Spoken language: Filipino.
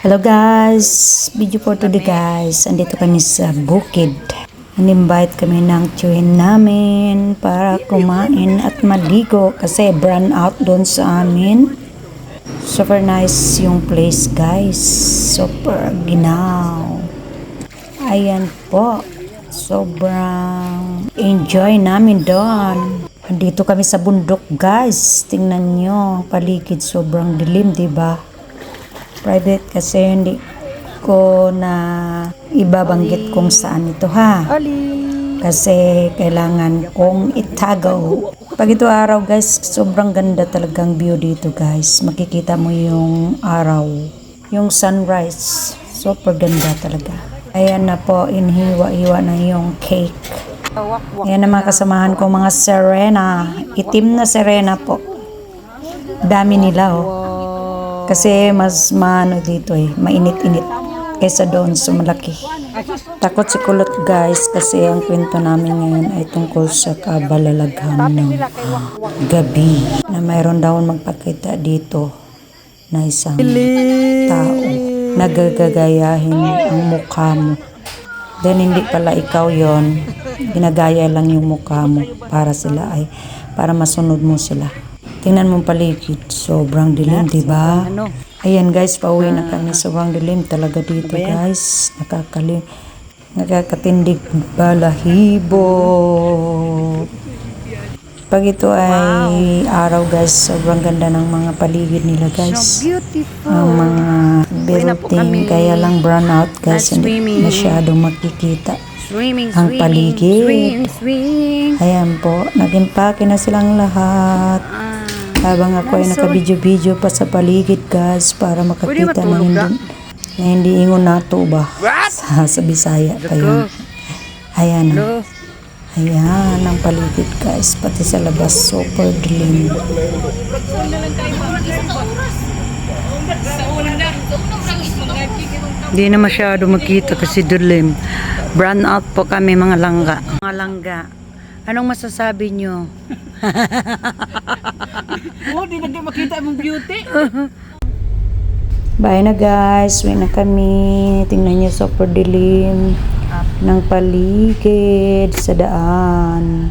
Hello guys, video for today guys. Andito kami sa bukid. In-invite kami ng tiyuhin namin para kumain at maligo kasi burn out doon sa amin. Super nice yung place guys. Super ginaw. Ayan po. Sobrang enjoy namin doon. Andito kami sa bundok guys. Tingnan nyo, paligid sobrang dilim, diba? Private kasi hindi ko na ibabanggit kung saan ito ha. Kasi kailangan kong itagaw. Pag ito araw guys, sobrang ganda talagang view dito guys. Makikita mo yung araw, yung sunrise. Super ganda talaga. Ayan na po, inhiwa-hiwa na yung cake. Ayan na mga kasamahan ko, mga Serena. Itim na Serena po. Dami nila oh. Kasi mas maano dito mainit-init kaysa doon sa malaki. Takot si Kulot guys kasi ang kwento namin ngayon ay tungkol sa kabalalaghan ng gabi. Na mayroon daw magpakita dito na isang tao nagagagayahin ang mukha mo. Then hindi pala ikaw yon, ginagaya lang yung mukha mo para masunod mo sila. Tingnan mo paligid, sobrang dilim, diba? Ayan guys, pauwi na kami. Sobrang dilim talaga dito guys. Nakakatindig balahibo. Pag ito ay araw guys, sobrang ganda ng mga paligid nila guys. Ang mga building, kaya lang brown out guys, hindi masyadong makikita ang paligid. Ayan po, nag-impake na silang lahat. Habang ako ay naka-video-video pa sa paligid guys para makakita na hindi ingon nato ba sa Bisaya pa yun. Ayan na. Ayan ang paligid guys, pati sa labas super dilim. Hindi na masyado makita kasi dilim. Brown out po kami mga langga. Mga langga. Anong masasabi nyo? Di na makita mong beauty. Bye na guys. Uwi na kami. Tingnan nyo super dilim ng paligid sa daan.